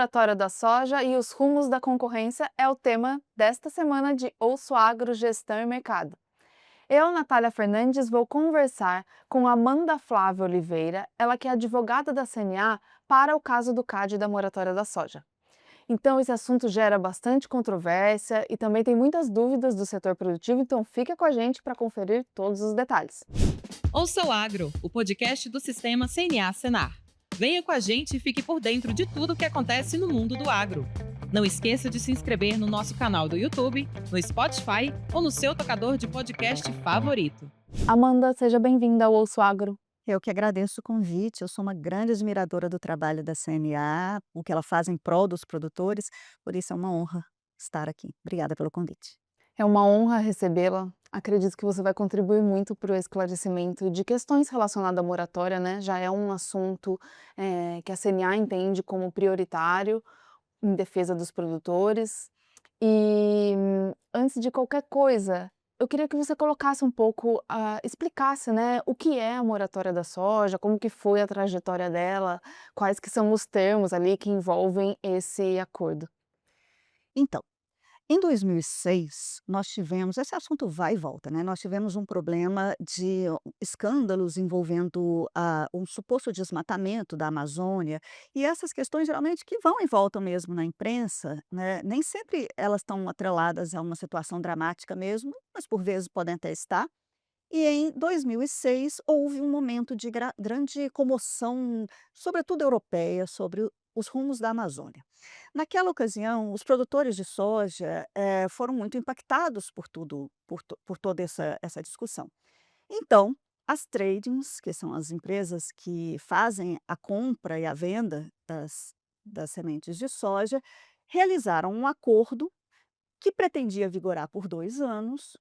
moratória da soja e os rumos da concorrência é o tema desta semana de Ouço Agro, Gestão e Mercado. Eu, Natália Fernandes, vou conversar com Amanda Flávia Oliveira, ela que é advogada da CNA para o caso do CAD da moratória da soja. Então, esse assunto gera bastante controvérsia e também tem muitas dúvidas do setor produtivo, então fica com a gente para conferir todos os detalhes. Ouça o Agro, o podcast do Sistema CNA Senar. Venha com a gente e fique por dentro de tudo o que acontece no mundo do agro. Não esqueça de se inscrever no nosso canal do YouTube, no Spotify ou no seu tocador de podcast favorito. Amanda, seja bem-vinda ao Ouço Agro. Eu que agradeço o convite, eu sou uma grande admiradora do trabalho da CNA, o que ela faz em prol dos produtores, por isso é uma honra estar aqui. Obrigada pelo convite. É uma honra recebê-la. Acredito que você vai contribuir muito para o esclarecimento de questões relacionadas à moratória, né? Já é um assunto que a CNA entende como prioritário em defesa dos produtores. E antes de qualquer coisa, eu queria que você colocasse um pouco, explicasse, né, o que é a moratória da soja, como que foi a trajetória dela, quais que são os termos ali que envolvem esse acordo. Então, em 2006, nós tivemos esse assunto vai e volta, né, nós tivemos um problema de escândalos envolvendo, um suposto desmatamento da Amazônia, e essas questões geralmente que vão e voltam mesmo na imprensa, né, nem sempre elas estão atreladas a uma situação dramática mesmo, mas por vezes podem até estar. E em 2006 houve um momento de grande comoção, sobretudo europeia, sobre os rumos da Amazônia. Naquela ocasião, os produtores de soja foram muito impactados por tudo, por toda essa discussão. Então, as tradings, que são as empresas que fazem a compra e a venda das sementes de soja, realizaram um acordo que pretendia vigorar por 2 anos,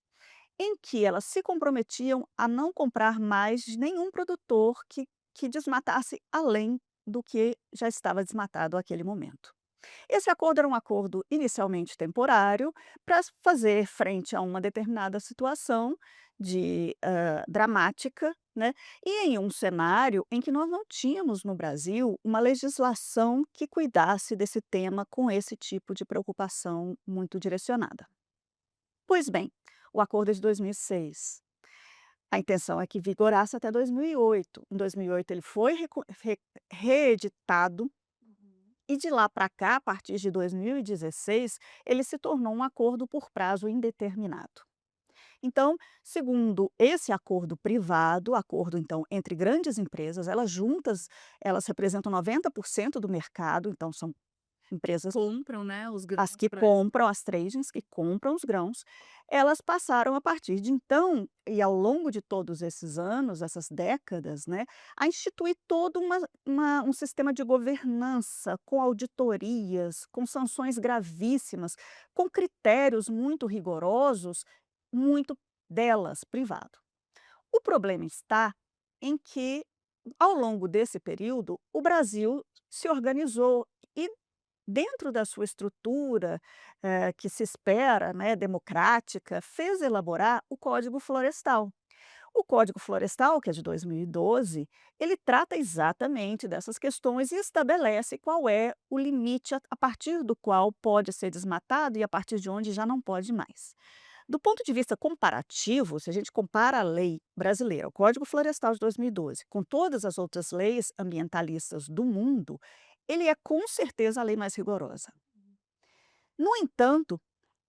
em que elas se comprometiam a não comprar mais de nenhum produtor que desmatasse além do que já estava desmatado àquele momento. Esse acordo era um acordo inicialmente temporário para fazer frente a uma determinada situação dramática, né, e em um cenário em que nós não tínhamos no Brasil uma legislação que cuidasse desse tema com esse tipo de preocupação muito direcionada. Pois bem, o acordo é de 2006. A intenção é que vigorasse até 2008. Em 2008 ele foi reeditado e de lá para cá, a partir de 2016, ele se tornou um acordo por prazo indeterminado. Então, segundo esse acordo privado, acordo então entre grandes empresas, elas juntas, elas representam 90% do mercado, então são empresas Compram, né, os as grãos que para compram, as tradings que compram os grãos, elas passaram a partir de então, e ao longo de todos esses anos, essas décadas, né, a instituir todo um sistema de governança, com auditorias, com sanções gravíssimas, com critérios muito rigorosos, muito delas privado. O problema está em que, ao longo desse período, o Brasil se organizou e dentro da sua estrutura, que se espera, né, democrática, fez elaborar o Código Florestal. O Código Florestal, que é de 2012, ele trata exatamente dessas questões e estabelece qual é o limite a partir do qual pode ser desmatado e a partir de onde já não pode mais. Do ponto de vista comparativo, se a gente compara a lei brasileira, o Código Florestal de 2012, com todas as outras leis ambientalistas do mundo, ele é com certeza a lei mais rigorosa. No entanto,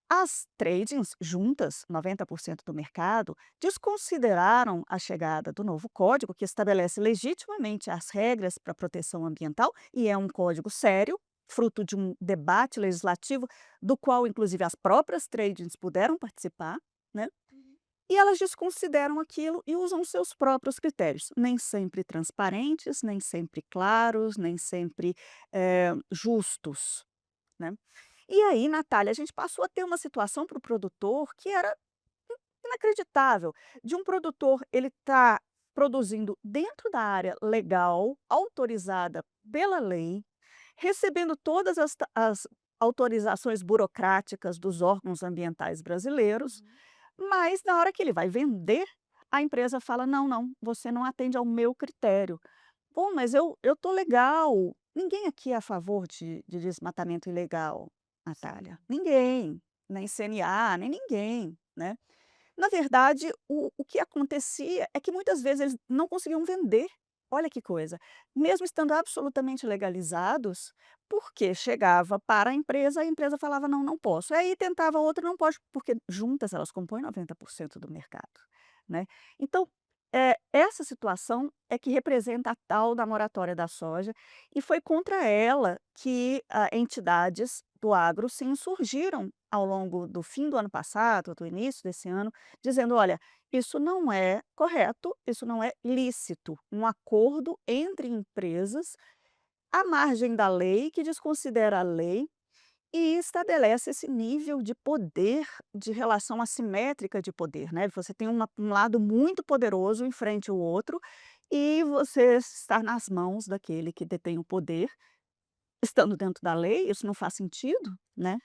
as tradings juntas, 90% do mercado, desconsideraram a chegada do novo código, que estabelece legitimamente as regras para a proteção ambiental, e é um código sério, fruto de um debate legislativo, do qual, inclusive, as próprias tradings puderam participar, né? E elas desconsideram aquilo e usam seus próprios critérios, nem sempre transparentes, nem sempre claros, nem sempre justos, né. E aí, Natália, a gente passou a ter uma situação para o produtor que era inacreditável, de um produtor ele tá produzindo dentro da área legal, autorizada pela lei, recebendo todas as autorizações burocráticas dos órgãos ambientais brasileiros, mas na hora que ele vai vender, a empresa fala: "Não, não, você não atende ao meu critério". "Bom, mas eu tô legal, Ninguém aqui é a favor de desmatamento ilegal, Sim. Natália. Ninguém, nem CNA, nem ninguém, né. Na verdade, o que acontecia é que muitas vezes eles não conseguiam vender. Olha que coisa. Mesmo estando absolutamente legalizados, porque chegava para a empresa falava: "Não, não posso". Aí tentava outra: "Não pode", porque juntas elas compõem 90% do mercado, né. Então, essa situação é que representa a tal da moratória da soja, e foi contra ela que, entidades do agro se insurgiram ao longo do fim do ano passado, do início desse ano, dizendo: "Olha, isso não é correto, isso não é lícito, um acordo entre empresas à margem da lei, que desconsidera a lei e estabelece esse nível de poder, de relação assimétrica de poder, né. Você tem um lado muito poderoso em frente ao outro, e você está nas mãos daquele que detém o poder, estando dentro da lei, isso não faz sentido, né".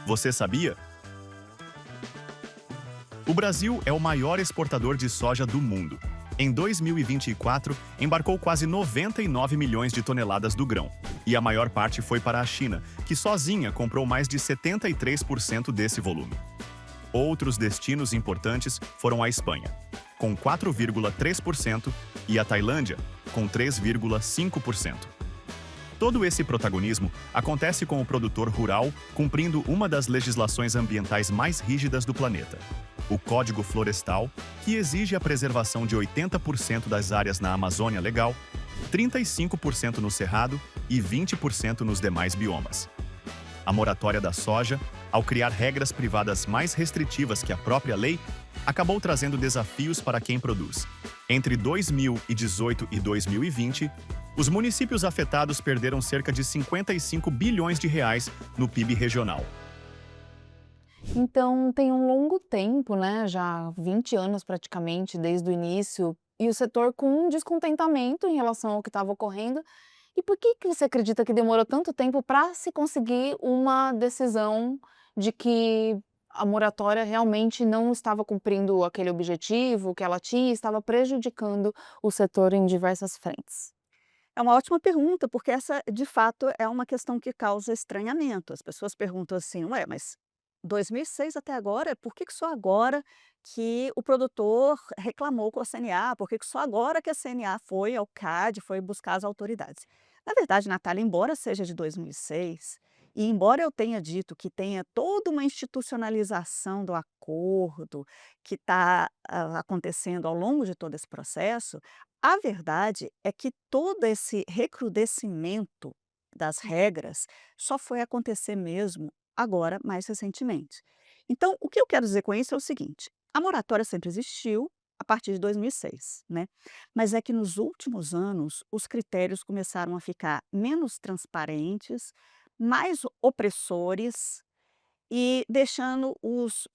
Você sabia? O Brasil é o maior exportador de soja do mundo. Em 2024, embarcou quase 99 milhões de toneladas do grão. E a maior parte foi para a China, que sozinha comprou mais de 73% desse volume. Outros destinos importantes foram a Espanha, com 4,3%, e a Tailândia, com 3,5%. Todo esse protagonismo acontece com o produtor rural cumprindo uma das legislações ambientais mais rígidas do planeta, o Código Florestal, que exige a preservação de 80% das áreas na Amazônia Legal, 35% no Cerrado e 20% nos demais biomas. A moratória da soja, ao criar regras privadas mais restritivas que a própria lei, acabou trazendo desafios para quem produz. Entre 2018 e 2020, os municípios afetados perderam cerca de 55 bilhões de reais no PIB regional. Então tem um longo tempo, né, já 20 anos praticamente desde o início, e o setor com um descontentamento em relação ao que estava ocorrendo. E por que você acredita que demorou tanto tempo para se conseguir uma decisão de que a moratória realmente não estava cumprindo aquele objetivo que ela tinha e estava prejudicando o setor em diversas frentes? É uma ótima pergunta, porque essa, de fato, é uma questão que causa estranhamento. As pessoas perguntam assim: "Ué, mas 2006 até agora, por que que só agora que o produtor reclamou com a CNA? Por que que só agora que a CNA foi ao CAD, foi buscar as autoridades?". Na verdade, Natália, embora seja de 2006, e embora eu tenha dito que tenha toda uma institucionalização do acordo que está acontecendo ao longo de todo esse processo, a verdade é que todo esse recrudescimento das regras só foi acontecer mesmo agora, mais recentemente. Então, o que eu quero dizer com isso é o seguinte: a moratória sempre existiu a partir de 2006, né? Mas é que nos últimos anos os critérios começaram a ficar menos transparentes, mais opressores, e deixando os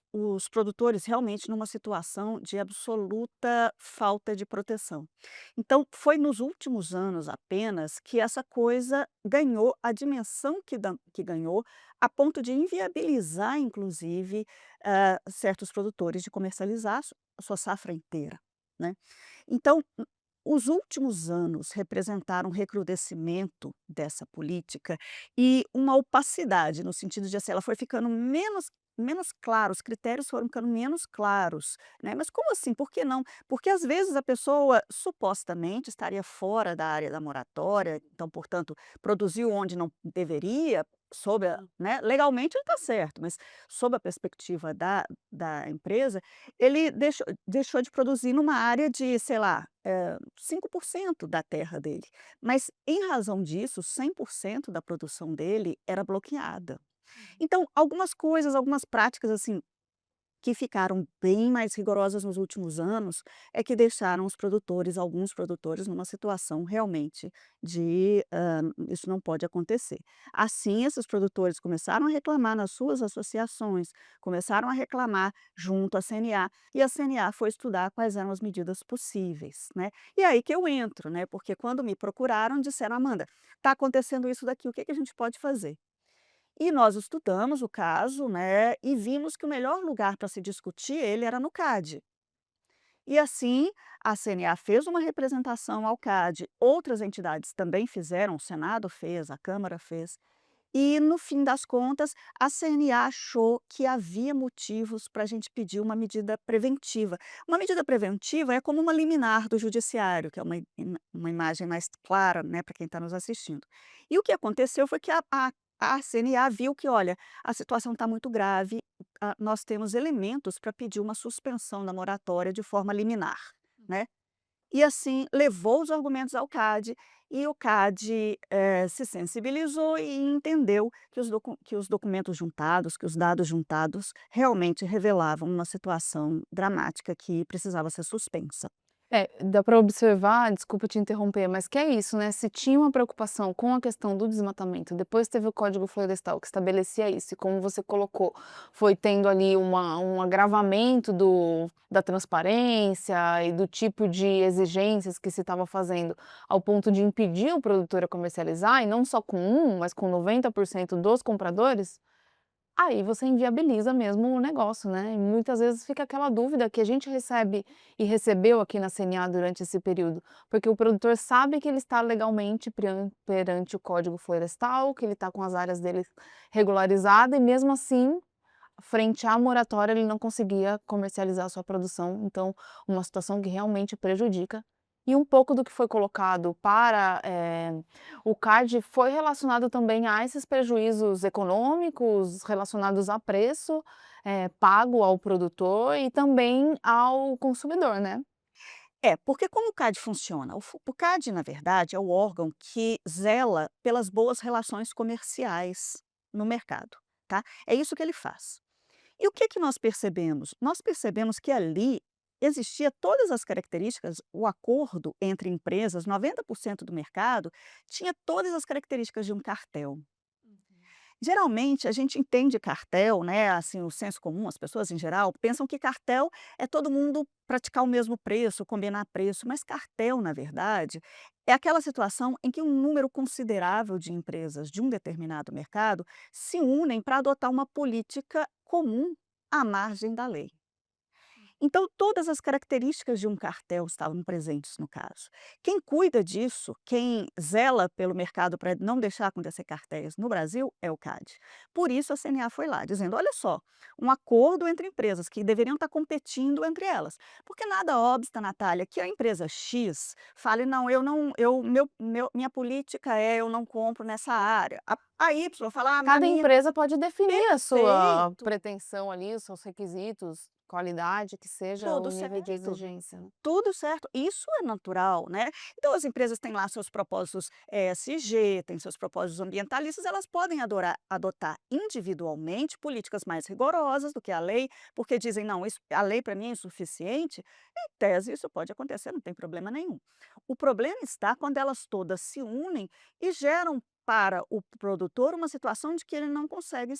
produtores realmente numa situação de absoluta falta de proteção. Então, foi nos últimos anos apenas que essa coisa ganhou a dimensão que ganhou, a ponto de inviabilizar, inclusive, certos produtores de comercializar a sua safra inteira, né. Então, os últimos anos representaram um recrudescimento dessa política e uma opacidade, no sentido de, assim, ela foi ficando menos clara, os critérios foram ficando menos claros, né. Mas como assim? Por que não? Porque às vezes a pessoa supostamente estaria fora da área da moratória, então, portanto, produziu onde não deveria, sob a, né, legalmente ele está certo, mas sob a perspectiva da empresa, ele deixou de produzir numa área de, sei lá, 5% da terra dele, mas em razão disso, 100% da produção dele era bloqueada. Então, algumas coisas, algumas práticas, assim, que ficaram bem mais rigorosas nos últimos anos, é que deixaram os produtores, alguns produtores, numa situação realmente de, isso não pode acontecer. Assim, esses produtores começaram a reclamar nas suas associações, começaram a reclamar junto à CNA, e a CNA foi estudar quais eram as medidas possíveis, né. E aí que eu entro, né, porque quando me procuraram, disseram: "Amanda, está acontecendo isso daqui, o que que a gente pode fazer?". E nós estudamos o caso, né, e vimos que o melhor lugar para se discutir ele era no CAD. E assim, a CNA fez uma representação ao CAD, outras entidades também fizeram, o Senado fez, a Câmara fez, e no fim das contas, a CNA achou que havia motivos para a gente pedir uma medida preventiva. Uma medida preventiva é como uma liminar do judiciário, que é uma imagem mais clara, né, para quem está nos assistindo. E o que aconteceu foi que a CNA viu que, olha, a situação está muito grave, nós temos elementos para pedir uma suspensão da moratória de forma liminar, né? E assim, levou os argumentos ao CAD, e o CAD, se sensibilizou e entendeu que os documentos juntados, que os dados juntados, realmente revelavam uma situação dramática que precisava ser suspensa. É, dá para observar, desculpa te interromper, mas que é isso, né, se tinha uma preocupação com a questão do desmatamento, depois teve o Código Florestal que estabelecia isso, e como você colocou, foi tendo ali um agravamento da transparência e do tipo de exigências que se estava fazendo, ao ponto de impedir o produtor a comercializar, e não só com mas com 90% dos compradores. Aí você inviabiliza mesmo o negócio, né, e muitas vezes fica aquela dúvida que a gente recebe e recebeu aqui na CNA durante esse período, porque o produtor sabe que ele está legalmente perante o Código Florestal, que ele está com as áreas dele regularizada e mesmo assim, frente à moratória, ele não conseguia comercializar a sua produção, então uma situação que realmente prejudica. E um pouco do que foi colocado para, o CAD foi relacionado também a esses prejuízos econômicos relacionados a preço, pago ao produtor e também ao consumidor, né? É, porque como o CAD funciona? O CAD, na verdade, é o órgão que zela pelas boas relações comerciais no mercado, tá? É isso que ele faz. E o que que nós percebemos? Nós percebemos que ali existia todas as características, o acordo entre empresas, 90% do mercado, tinha todas as características de um cartel. Geralmente, a gente entende cartel, né, assim, o senso comum, as pessoas em geral, pensam que cartel é todo mundo praticar o mesmo preço, combinar preço, mas cartel, na verdade, é aquela situação em que um número considerável de empresas de um determinado mercado se unem para adotar uma política comum à margem da lei. Então, todas as características de um cartel estavam presentes no caso. Quem cuida disso, quem zela pelo mercado para não deixar acontecer cartéis no Brasil, é o CAD. Por isso, a CNA foi lá, dizendo: olha só, um acordo entre empresas que deveriam estar competindo entre elas. Porque nada obsta, Natália, que a empresa X fale: não, eu não, minha política é eu não compro nessa área. A Y fala: ah, a Cada minha. empresa pode definir a sua Perfeito, pretensão ali, os seus requisitos, qualidade, que seja o tudo nível de certo. exigência, né. Tudo certo, isso é natural, né. Então as empresas têm lá seus propósitos ESG, têm seus propósitos ambientalistas, elas podem adotar individualmente políticas mais rigorosas do que a lei, porque dizem: "Não, isso a lei para mim é insuficiente", em tese isso pode acontecer, não tem problema nenhum. O problema está quando elas todas se unem e geram para o produtor uma situação de que ele não consegue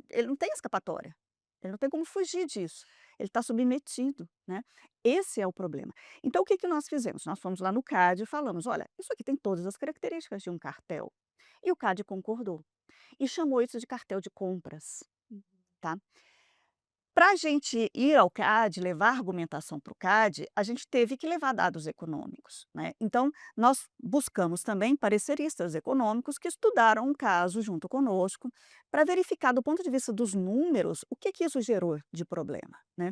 ele não tem escapatória, ele não tem como fugir disso, ele está submetido, né. Esse é o problema. Então o que que nós fizemos? Nós fomos lá no CAD e falamos: "Olha, isso aqui tem todas as características de um cartel". E o CAD concordou e chamou isso de cartel de compras, tá. Para a gente ir ao CAD, levar argumentação para o CAD, a gente teve que levar dados econômicos, né. Então, nós buscamos também pareceristas econômicos que estudaram o caso junto conosco, para verificar do ponto de vista dos números, o que que isso gerou de problema, né.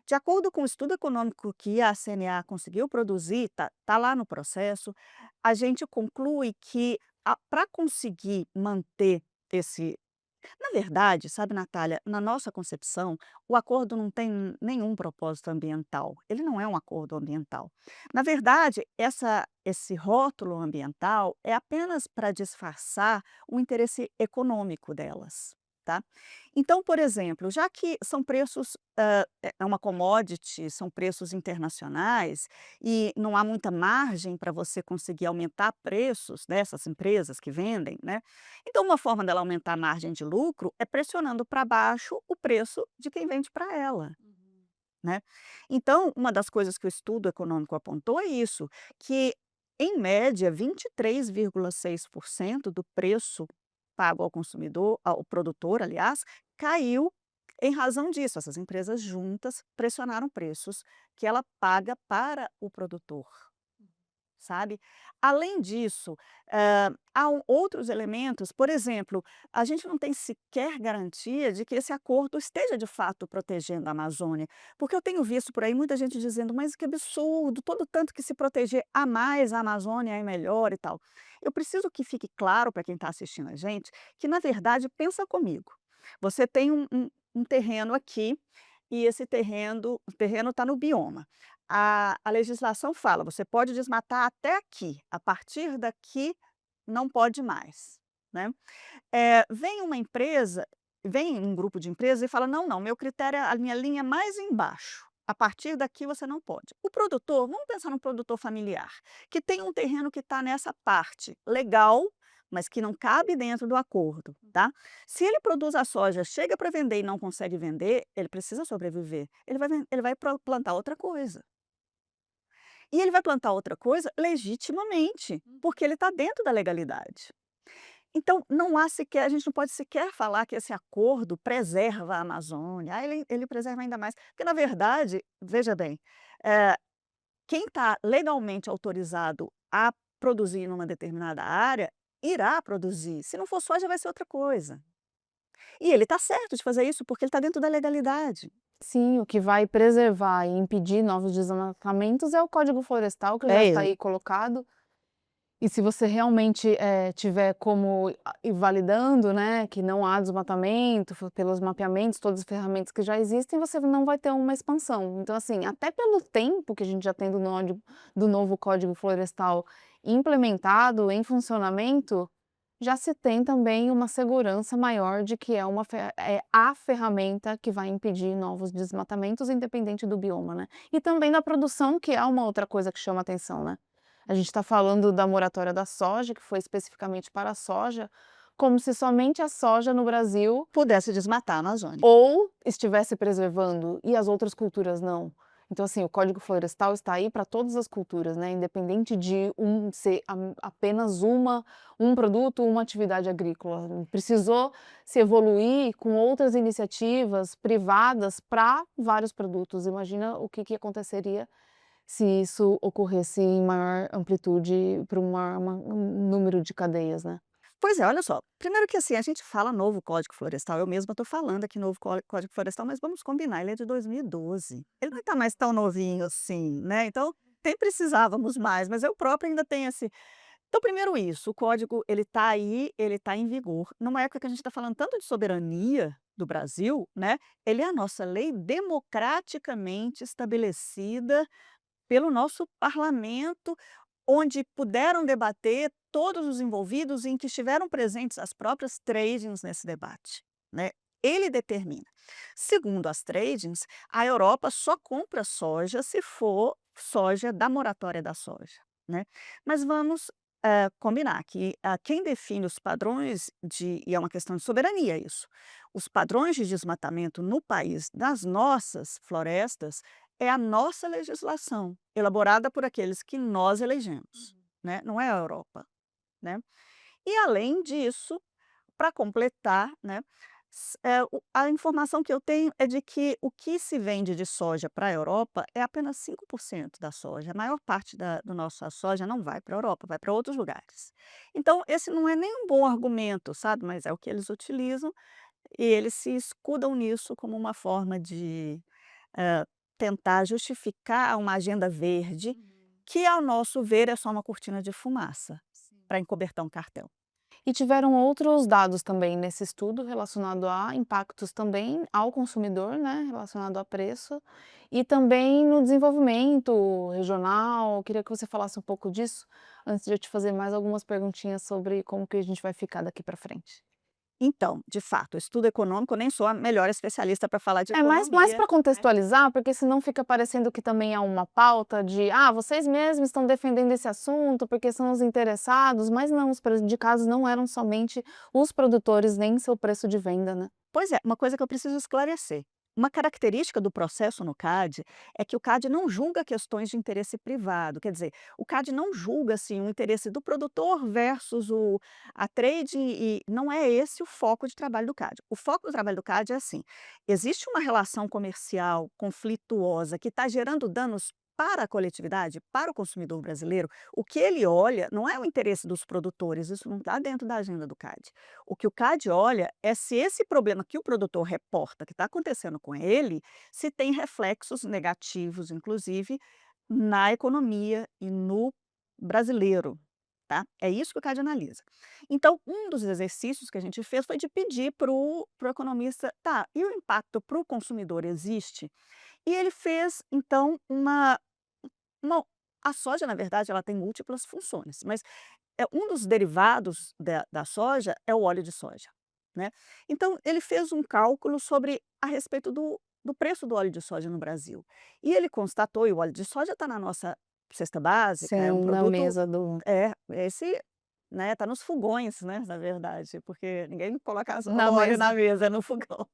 De acordo com o estudo econômico que a CNA conseguiu produzir, tá lá no processo, a gente conclui que para conseguir manter esse na verdade, sabe, Natália, na nossa concepção, o acordo não tem nenhum propósito ambiental. Ele não é um acordo ambiental. Na verdade, esse rótulo ambiental é apenas para disfarçar o interesse econômico delas. Tá? Então, por exemplo, já que são preços, é uma commodity, são preços internacionais e não há muita margem para você conseguir aumentar preços dessas empresas que vendem, né? Então, uma forma dela aumentar a margem de lucro é pressionando para baixo o preço de quem vende para ela, né. Então, uma das coisas que o estudo econômico apontou é isso, que em média 23,6% do preço pago ao consumidor ao produtor aliás, caiu Em razão disso, essas empresas juntas pressionaram preços que ela paga para o produtor, sabe. Além disso, outros elementos, por exemplo, a gente não tem sequer garantia de que esse acordo esteja de fato protegendo a Amazônia, porque eu tenho visto por aí muita gente dizendo: "Mas que absurdo, todo tanto que se proteger a mais a Amazônia é melhor e tal". Eu preciso que fique claro para quem está assistindo a gente, que na verdade pensa comigo, você tem um terreno aqui, e esse terreno o terreno está no bioma. A legislação fala: você pode desmatar até aqui, a partir daqui não pode mais, né. Vem um grupo de empresas e fala: "Não, não, meu critério a minha linha é mais embaixo, a partir daqui você não pode". O produtor, vamos pensar num produtor familiar, que tem um terreno que está nessa parte, legal, mas que não cabe dentro do acordo, tá. Se ele produz a soja, chega para vender e não consegue vender, ele precisa sobreviver, ele vai plantar outra coisa. E ele vai plantar outra coisa legitimamente, porque ele está dentro da legalidade. Então, não há sequer a gente não pode sequer falar que esse acordo preserva a Amazônia. "Ah, ele preserva ainda mais", porque na verdade, veja bem, eh, quem está legalmente autorizado a produzir numa determinada área, irá produzir, se não for soja vai ser outra coisa. E ele está certo de fazer isso, porque ele está dentro da legalidade. Sim, o que vai preservar e impedir novos desmatamentos é o Código Florestal, que já está É. aí colocado. E se você realmente, tiver como ir validando, né, que não há desmatamento, pelos mapeamentos, todas as ferramentas que já existem, você não vai ter uma expansão. Então, assim, até pelo tempo que a gente já tem do novo Código Florestal implementado, em funcionamento, já se tem também uma segurança maior de que é a ferramenta que vai impedir novos desmatamentos, independente do bioma, né. E também da produção, que é uma outra coisa que chama atenção, né. A gente está falando da moratória da soja, que foi especificamente para a soja, como se somente a soja no Brasil Pudesse desmatar a Amazônia. ou estivesse preservando e as outras culturas não. Então, assim, o Código Florestal está aí para todas as culturas, né, independente de ser apenas um produto, uma atividade agrícola. Precisou se evoluir com outras iniciativas privadas para vários produtos. Imagina o que aconteceria se isso ocorresse em maior amplitude para um número de cadeias, né. Pois é, olha só, primeiro que assim, a gente fala novo Código Florestal, eu mesma estou falando aqui novo Código Florestal, mas vamos combinar, ele é de 2012. Ele não está mais tão novinho assim, né, então nem precisávamos mais, mas eu própria ainda tenho esse então primeiro isso, o código ele está aí, ele está em vigor, numa época que a gente está falando tanto de soberania do Brasil, né, ele é a nossa lei democraticamente estabelecida pelo nosso parlamento, onde puderam debater todos os envolvidos e em que estiveram presentes as próprias tradings nesse debate, né. Ele determina. Segundo as tradings, a Europa só compra soja se for soja da moratória da soja, né. Mas vamos, combinar que, quem define os padrões e é uma questão de soberania isso, os padrões de desmatamento no país das nossas florestas é a nossa legislação, elaborada por aqueles que nós elegemos, né, não é a Europa, né. E além disso, para completar, né, a informação que eu tenho é de que o que se vende de soja para a Europa é apenas 5% da soja, a maior parte do nossa soja não vai para a Europa, vai para outros lugares. Então esse não é nem um bom argumento, sabe, mas é o que eles utilizam e eles se escudam nisso como uma forma de Hã, tentar justificar uma agenda verde, que ao nosso ver é só uma cortina de fumaça, para encobertar um cartel. E tiveram outros dados também nesse estudo relacionado a impactos também ao consumidor, né, relacionado a preço, e também no desenvolvimento regional. Queria que você falasse um pouco disso, antes de eu te fazer mais algumas perguntinhas sobre como que a gente vai ficar daqui para frente. Então, de fato, estudo econômico, eu nem sou a melhor especialista para falar de É mais economia, para contextualizar, porque senão fica parecendo que também é uma pauta de: "Ah, vocês mesmos estão defendendo esse assunto, porque são os interessados", mas não, os prejudicados não eram somente os produtores, nem seu preço de venda, né. pois é, uma coisa que eu preciso esclarecer, Uma característica do processo no CAD é que o CAD não julga questões de interesse privado, quer dizer, o CAD não julga assim, o interesse do produtor versus a trade, e não é esse o foco de trabalho do CAD. O foco do trabalho do CAD é assim: existe uma relação comercial conflituosa que está gerando danos para a coletividade, para o consumidor brasileiro. O que ele olha não é o interesse dos produtores, isso não está dentro da agenda do CAD. O que o CAD olha é se esse problema que o produtor reporta que está acontecendo com ele, se tem reflexos negativos, inclusive, na economia e no brasileiro, tá? É isso que o CAD analisa. Então, um dos exercícios que a gente fez foi de pedir para o economista, tá, e o impacto para o consumidor existe? E ele fez, então, uma a soja, na verdade, ela tem múltiplas funções, mas um dos derivados da soja é o óleo de soja, né. Então ele fez um cálculo sobre a respeito do preço do óleo de soja no Brasil. E ele constatou, e o óleo de soja está na nossa cesta básica, é um Sim, na produto, mesa do esse, né, tá nos fogões, né, na verdade, porque ninguém coloca na óleo na mesa. mesa, é no fogão.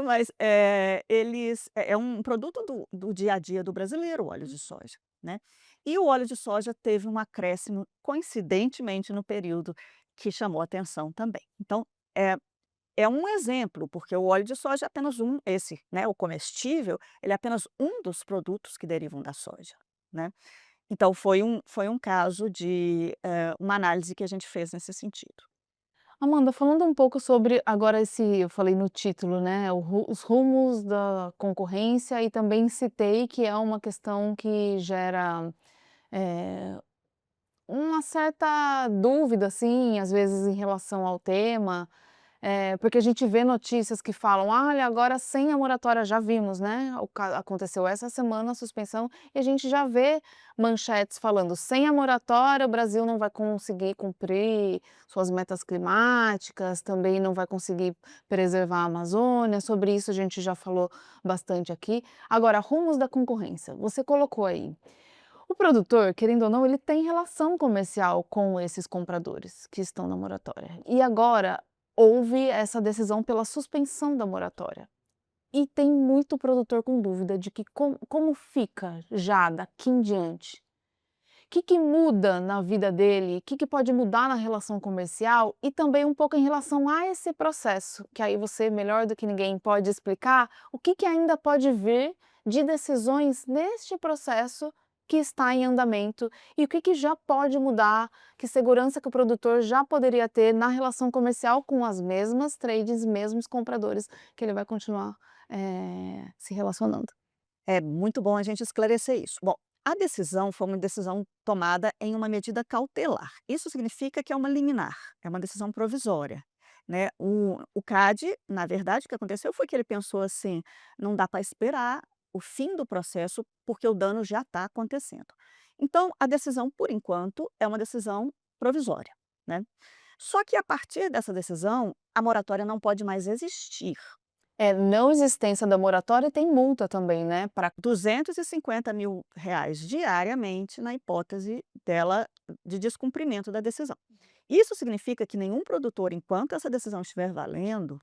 Mas, é um produto do dia a dia do brasileiro, o óleo de soja, né. E o óleo de soja teve um acréscimo, coincidentemente, no período que chamou atenção também. Então, é é um exemplo, porque o óleo de soja é apenas né, o comestível, ele é apenas um dos produtos que derivam da soja, né. Então foi um caso de, uma análise que a gente fez nesse sentido. Amanda, falando um pouco sobre agora esse eu falei no título, né, os rumos da concorrência e também citei que é uma questão que gera, eh, uma certa dúvida, assim, às vezes em relação ao tema. Porque a gente vê notícias que falam: "Olha, agora sem a moratória", já vimos, né, o ca aconteceu essa semana a suspensão, e a gente já vê manchetes falando: "Sem a moratória, o Brasil não vai conseguir cumprir suas metas climáticas, também não vai conseguir preservar a Amazônia", sobre isso a gente já falou bastante aqui. Agora, rumos da concorrência, você colocou aí. O produtor, querendo ou não, ele tem relação comercial com esses compradores que estão na moratória. E agora houve essa decisão pela suspensão da moratória. E tem muito produtor com dúvida de que como fica já daqui em diante. O que muda na vida dele? O que pode mudar na relação comercial? E também um pouco em relação a esse processo, que aí você, melhor do que ninguém, pode explicar o que ainda pode vir de decisões neste processo que está em andamento e o que já pode mudar, que segurança que o produtor já poderia ter na relação comercial com as mesmas trades, mesmos compradores, que ele vai continuar se relacionando. É muito bom a gente esclarecer isso. Bom, a decisão foi uma decisão tomada em uma medida cautelar. Isso significa que é uma liminar, é uma decisão provisória, né. O CAD, na verdade, o que aconteceu foi que ele pensou assim: "Não dá para esperar o fim do processo, porque o dano já está acontecendo". Então, a decisão, por enquanto, é uma decisão provisória, né. Só que a partir dessa decisão, a moratória não pode mais existir. Não existência da moratória tem multa também, né, para R$ 250.000 diariamente na hipótese dela de descumprimento da decisão. Isso significa que nenhum produtor, enquanto essa decisão estiver valendo,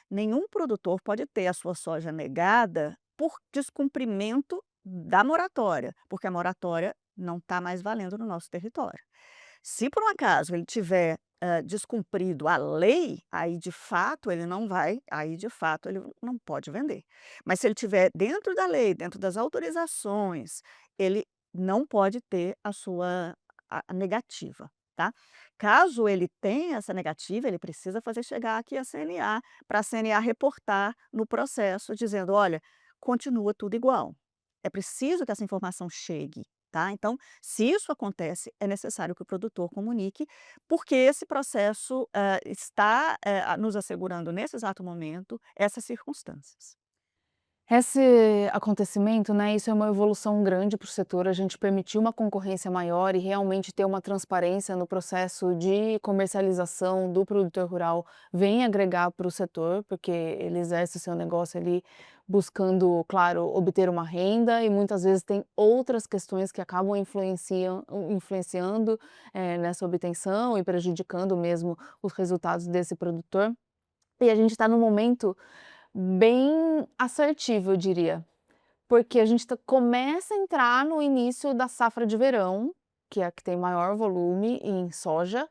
nenhum produtor pode ter a sua soja negada por descumprimento da moratória, porque a moratória não está mais valendo no nosso território. Se por um acaso ele tiver, descumprido a lei, aí de fato ele não vai, aí de fato ele não pode vender. Mas se ele tiver dentro da lei, dentro das autorizações, ele não pode ter a sua a negativa, tá. Caso ele tenha essa negativa, ele precisa fazer chegar aqui a CNA, para a CNA reportar no processo dizendo: "Olha, continua tudo igual". É preciso que essa informação chegue, tá. Então, se isso acontece, é necessário que o produtor comunique, porque esse processo, está, nos assegurando nesse exato momento essas circunstâncias. esse acontecimento, né, isso é uma evolução grande para o setor, a gente permitir uma concorrência maior e realmente ter uma transparência no processo de comercialização do produtor rural vem agregar para o setor, porque ele exerce o seu negócio ali buscando, claro, obter uma renda e muitas vezes tem outras questões que acabam influenciando, nessa obtenção e prejudicando mesmo os resultados desse produtor. E a gente está num momento bem assertivo, eu diria. Porque a gente começa a entrar no início da safra de verão, que é a que tem maior volume em soja,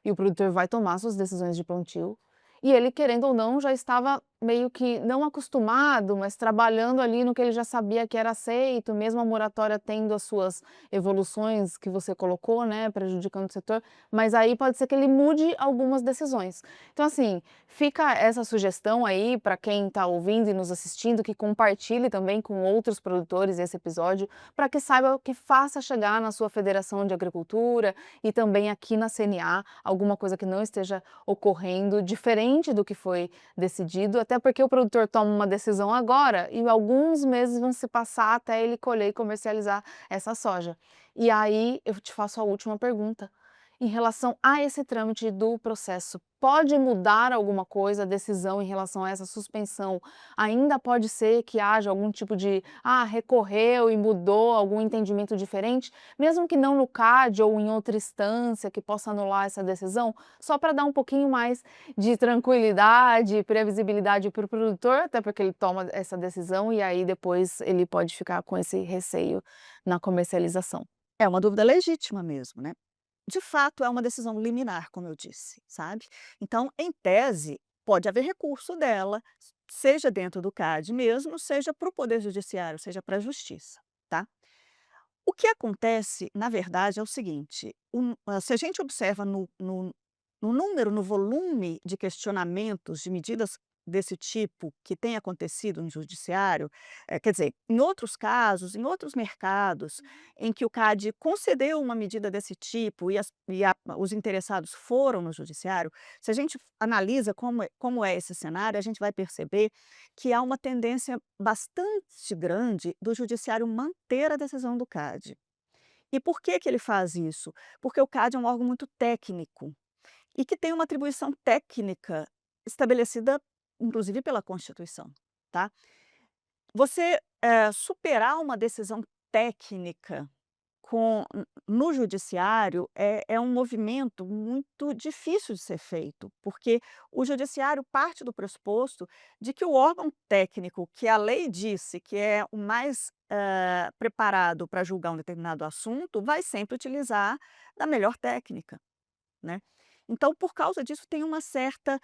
e o produtor vai tomar suas decisões de plantio. E ele, querendo ou não, já estava meio que não acostumado, mas trabalhando ali no que ele já sabia que era aceito, mesmo a moratória tendo as suas evoluções que você colocou, né, prejudicando o setor, mas aí pode ser que ele mude algumas decisões. Então, assim, fica essa sugestão aí para quem está ouvindo e nos assistindo, que compartilhe também com outros produtores esse episódio, para que saiba que faça chegar na sua Federação de Agricultura e também aqui na CNA alguma coisa que não esteja ocorrendo diferente do que foi decidido, até porque o produtor toma uma decisão agora e alguns meses vão se passar até ele colher e comercializar essa soja. E aí eu te faço a última pergunta. Em relação a esse trâmite do processo, pode mudar alguma coisa, a decisão em relação a essa suspensão? Ainda pode ser que haja algum tipo de, recorreu e mudou algum entendimento diferente, mesmo que não no CAD ou em outra instância que possa anular essa decisão, só para dar um pouquinho mais de tranquilidade e previsibilidade para o produtor, até porque ele toma essa decisão e aí depois ele pode ficar com esse receio na comercialização. É uma dúvida legítima mesmo, né. De fato, é uma decisão liminar, como eu disse, sabe. Então, em tese, pode haver recurso dela, seja dentro do CAD mesmo, seja para o poder judiciário, seja para a justiça, tá. O que acontece, na verdade, é o seguinte, se a gente observa no número, no volume de questionamentos de medidas desse tipo que tem acontecido no judiciário, quer dizer, em outros casos, em outros mercados, em que o CAD concedeu uma medida desse tipo e os interessados foram no judiciário, se a gente analisa como é esse cenário, a gente vai perceber que há uma tendência bastante grande do judiciário manter a decisão do CAD. E por que que ele faz isso? Porque o CAD é um órgão muito técnico e que tem uma atribuição técnica estabelecida, inclusive, pela Constituição, tá. Você, superar uma decisão técnica no judiciário é um movimento muito difícil de ser feito, porque o judiciário parte do pressuposto de que o órgão técnico que a lei disse que é o mais, preparado para julgar um determinado assunto, vai sempre utilizar da melhor técnica, né. Então, por causa disso, tem uma certa,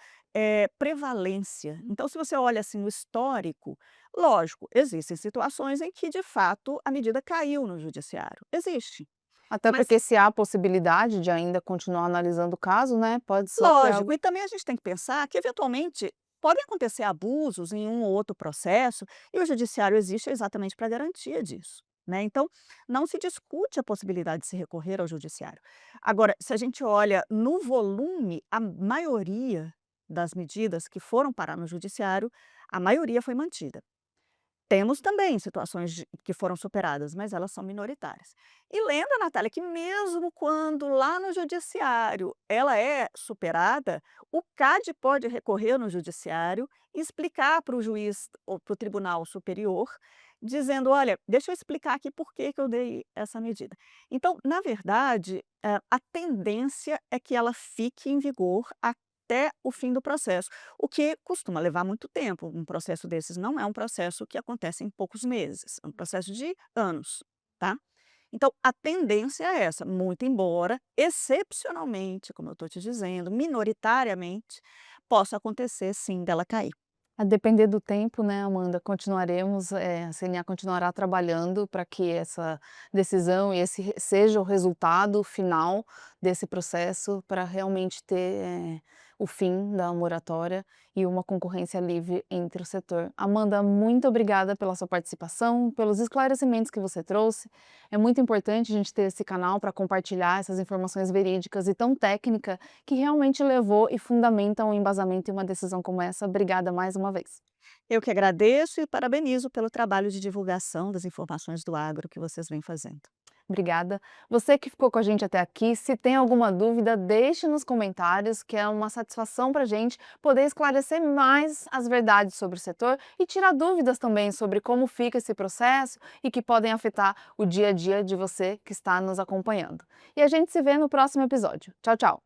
prevalência. Então, se você olha, assim, no histórico, lógico, existem situações em que, de fato, a medida caiu no judiciário, existe. Até Mas porque se há a possibilidade de ainda continuar analisando o caso, né, pode sofrer lógico, algo. e também a gente tem que pensar que, eventualmente, podem acontecer abusos em um ou outro processo, e o judiciário existe exatamente para garantia disso, né. Então, não se discute a possibilidade de se recorrer ao judiciário. Agora, se a gente olha no volume, a maioria das medidas que foram parar no judiciário, a maioria foi mantida. Temos também situações que foram superadas, mas elas são minoritárias. E lembra, Natália, que mesmo quando lá no judiciário ela é superada, o CAD pode recorrer no judiciário e explicar para o juiz ou para o tribunal superior, dizendo: olha, deixa eu explicar aqui por que que eu dei essa medida. Então, na verdade, a tendência é que ela fique em vigor até o fim do processo. O que costuma levar muito tempo. Um processo desses não é um processo que acontece em poucos meses, é um processo de anos, tá. Então, a tendência é essa, muito embora, excepcionalmente, como eu estou te dizendo, minoritariamente, possa acontecer sim dela cair. A depender do tempo, né, Amanda, continuaremos, a CNA continuará trabalhando para que essa decisão e esse seja o resultado final desse processo para realmente ter, o fim da moratória e uma concorrência livre entre o setor. Amanda, muito obrigada pela sua participação, pelos esclarecimentos que você trouxe. É muito importante a gente ter esse canal para compartilhar essas informações verídicas e tão técnica que realmente levou e fundamenta um embasamento em uma decisão como essa. Obrigada mais uma vez. Eu que agradeço e parabenizo pelo trabalho de divulgação das informações do agro que vocês vêm fazendo. Obrigada. Você que ficou com a gente até aqui, se tem alguma dúvida, deixe nos comentários, que é uma satisfação para a gente poder esclarecer mais as verdades sobre o setor e tirar dúvidas também sobre como fica esse processo e que podem afetar o dia a dia de você que está nos acompanhando. E a gente se vê no próximo episódio. Tchau, tchau!